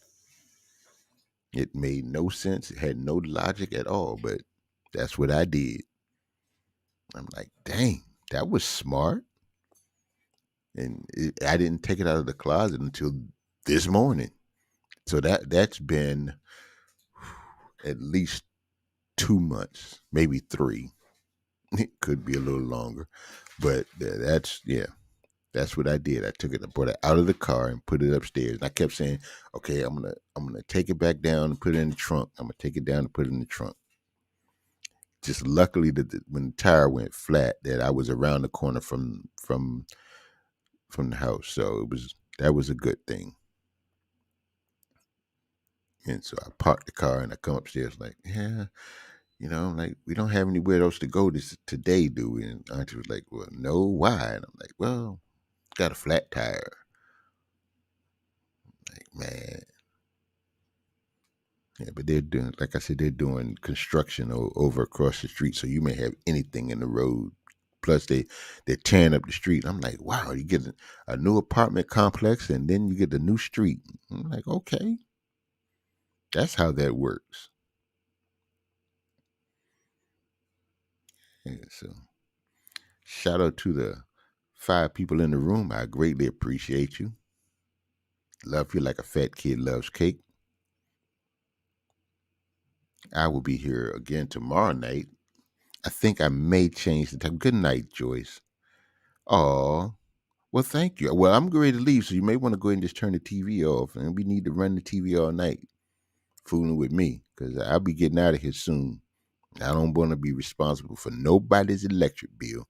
It made no sense. It had no logic at all, but that's what I did. I'm like, dang, that was smart. And I didn't take it out of the closet until this morning. So that's been at least 2 months, maybe three. It could be a little longer, but that's yeah. That's what I did. I took it, I brought it out of the car and put it upstairs. And I kept saying, "Okay, I'm gonna take it back down and put it in the trunk. I'm gonna take it down and put it in the trunk." Just luckily that when the tire went flat, that I was around the corner from the house, so that was a good thing. And so I parked the car and I come upstairs like, yeah, like we don't have anywhere else to go today, do we? And Auntie was like, well, no, why? And I'm like, well, got a flat tire. Like, man, yeah, but they're doing, like I said, they're doing construction over across the street, so you may have anything in the road. Plus, they're tearing up the street. I'm like, wow, you get a new apartment complex, and then you get the new street. I'm like, okay, that's how that works. Yeah, so, shout out to the 5 people in the room. I greatly appreciate you. Love you like a fat kid loves cake. I will be here again tomorrow night. I think I may change the time. Good night, Joyce. Oh, well, thank you. Well, I'm ready to leave, so you may want to go ahead and just turn the TV off. And we need to run the TV all night, fooling with me, because I'll be getting out of here soon. I don't want to be responsible for nobody's electric bill.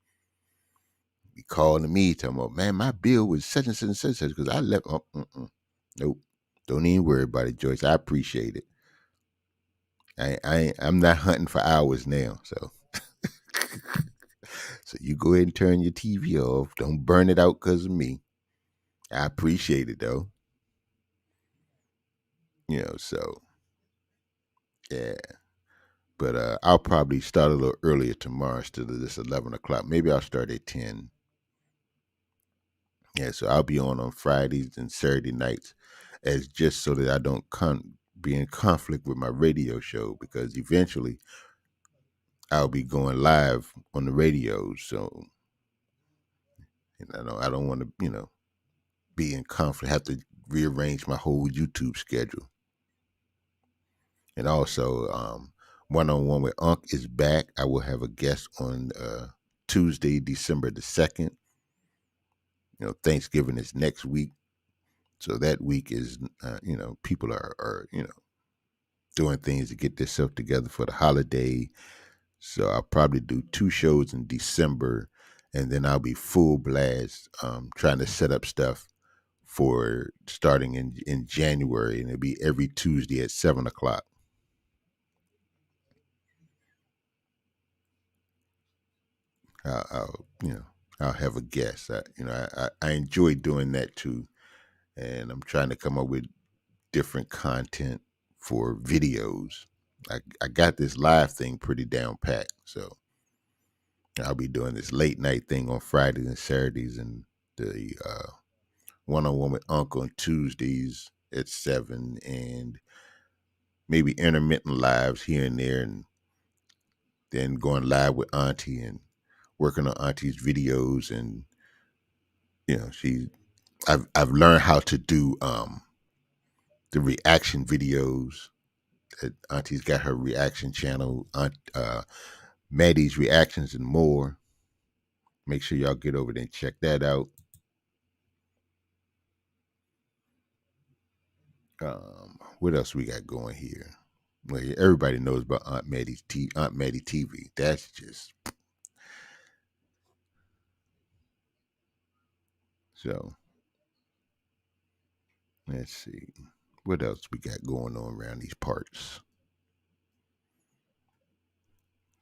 Be calling me, talking about, man, my bill was such and such and such because I left. Oh, nope. Don't even worry about it, Joyce. I appreciate it. I'm not hunting for hours now, so so you go ahead and turn your TV off. Don't burn it out because of me. I appreciate it though. So yeah. But I'll probably start a little earlier tomorrow instead of this 11 o'clock. Maybe I'll start at 10. Yeah, so I'll be on Fridays and Saturday nights, as just so that I don't be in conflict with my radio show, because eventually I'll be going live on the radio. So I don't want to be in conflict. Have to rearrange my whole YouTube schedule. And also, One on One with Unc is back. I will have a guest on Tuesday, December the 2nd. Thanksgiving is next week. So that week is, people are doing things to get themselves together for the holiday. So I'll probably do 2 shows in December, and then I'll be full blast trying to set up stuff for starting in January, and it'll be every Tuesday at 7 o'clock. I'll have a guest. I enjoy doing that too, and I'm trying to come up with different content for videos. I got this live thing pretty down packed, so I'll be doing this late night thing on Fridays and Saturdays, and the one on one with Uncle on Tuesdays at 7, and maybe intermittent lives here and there, and then going live with Auntie and working on Auntie's videos. And I've learned how to do the reaction videos. Auntie's got her reaction channel, Maddie's Reactions and More. Make sure y'all get over there and check that out. What else we got going here? Well, everybody knows about Aunt Maddie TV. That's just so. Let's see what else we got going on around these parts.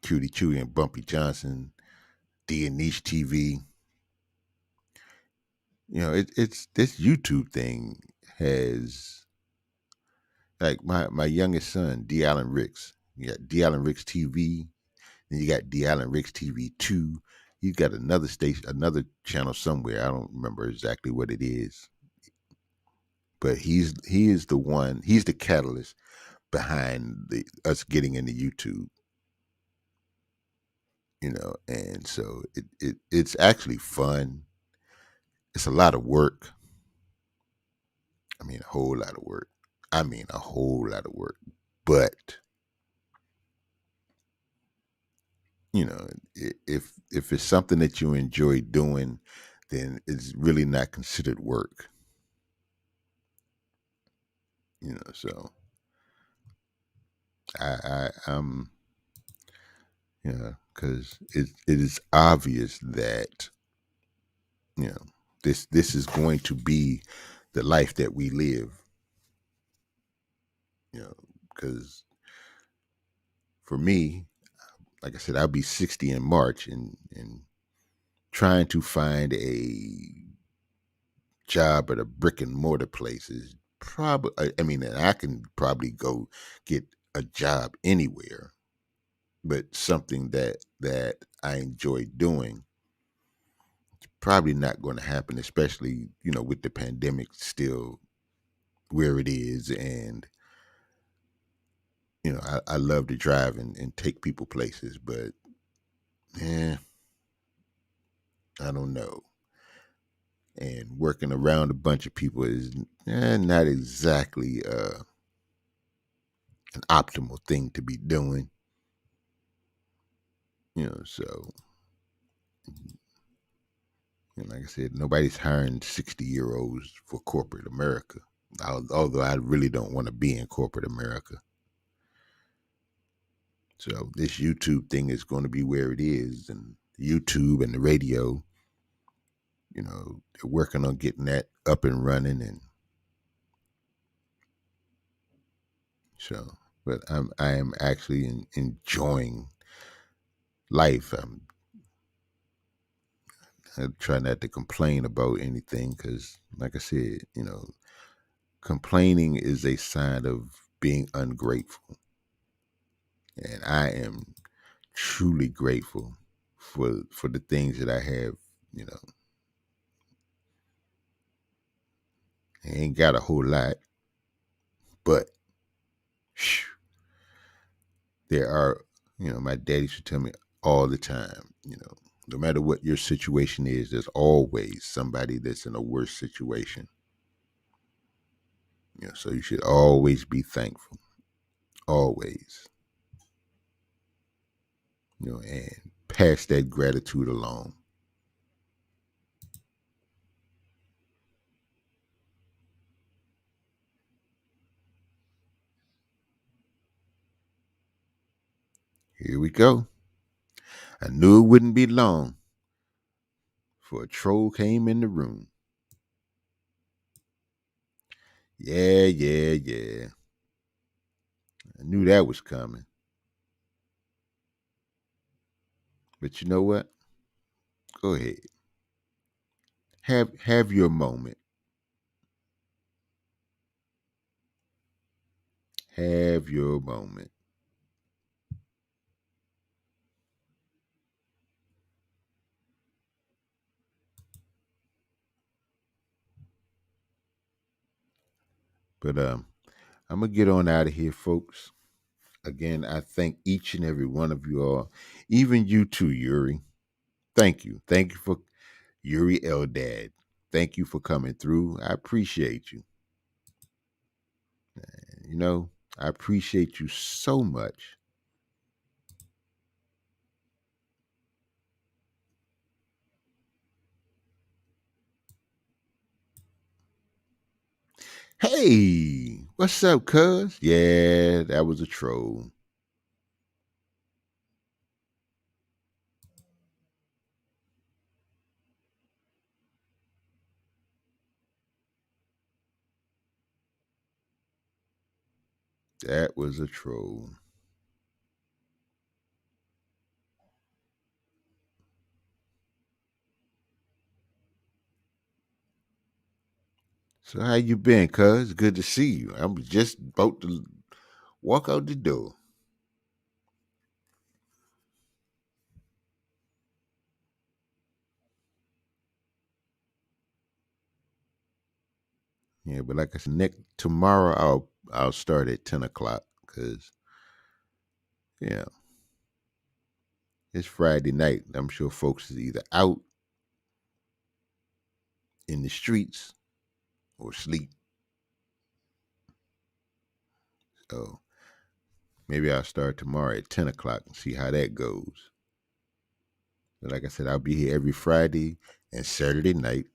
Cutie Chewy and Bumpy Johnson, D and Niche TV. It's this YouTube thing has, like, my youngest son, D. Allen Ricks. You got D. Allen Ricks TV, then you got D. Allen Ricks TV 2, He's got another station, another channel somewhere. I don't remember exactly what it is, but he is the one. He's the catalyst behind us getting into YouTube. And so it's actually fun. It's a lot of work. I mean, a whole lot of work. I mean, a whole lot of work. But if it's something that you enjoy doing, then it's really not considered work. So I'm because it is obvious that you know this is going to be the life that we live. Because for me, like I said, I'll be 60 in March, and trying to find a job at a brick and mortar place is probably, I mean, and I can probably go get a job anywhere, but something that I enjoy doing, probably not going to happen, especially, with the pandemic still where it is. And, I love to drive and take people places, but I don't know. And working around a bunch of people is not exactly an optimal thing to be doing. So like I said, nobody's hiring 60-year-olds for corporate America. Although I really don't want to be in corporate America. So this YouTube thing is going to be where it is, and YouTube and the radio, they're working on getting that up and running, and so. But I am actually enjoying life. I try not to complain about anything because, like I said, complaining is a sign of being ungrateful. And I am truly grateful for the things that I have. You know, I ain't got a whole lot, but phew, there are. My daddy should tell me all the time. No matter what your situation is, there's always somebody that's in a worse situation. So you should always be thankful, always. And pass that gratitude along. Here we go. I knew it wouldn't be long for a troll came in the room. Yeah, yeah, yeah. I knew that was coming. But you know what? Go ahead. Have your moment. Have your moment. But I'm gonna get on out of here, folks. Again, I thank each and every one of you all, even you too, Yuri. Thank you. Thank you for Yuri Eldad. Thank you for coming through. I appreciate you. You know, I appreciate you so much. Hey, what's up, cuz? Yeah, that was a troll. That was a troll. So how you been, cuz? Good to see you. I'm just about to walk out the door. Yeah, but like I said, tomorrow I'll start at 10 o'clock because yeah, it's Friday night. I'm sure folks is either out in the streets or sleep. So maybe I'll start tomorrow at 10 o'clock and see how that goes. But like I said, I'll be here every Friday and Saturday night.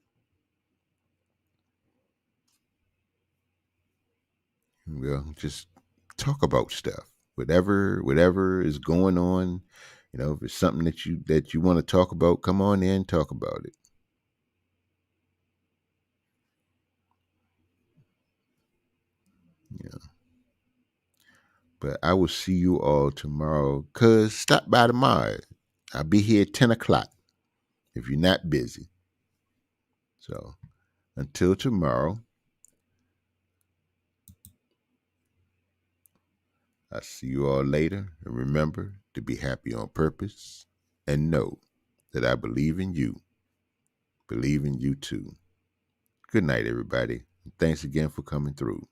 We'll just talk about stuff. Whatever is going on, if it's something that you want to talk about, come on in, talk about it. Yeah. But I will see you all tomorrow. Cuz stop by tomorrow. I'll be here at 10 o'clock if you're not busy. So until tomorrow, I'll see you all later. And remember to be happy on purpose and know that I believe in you. Believe in you too. Good night, everybody. Thanks again for coming through.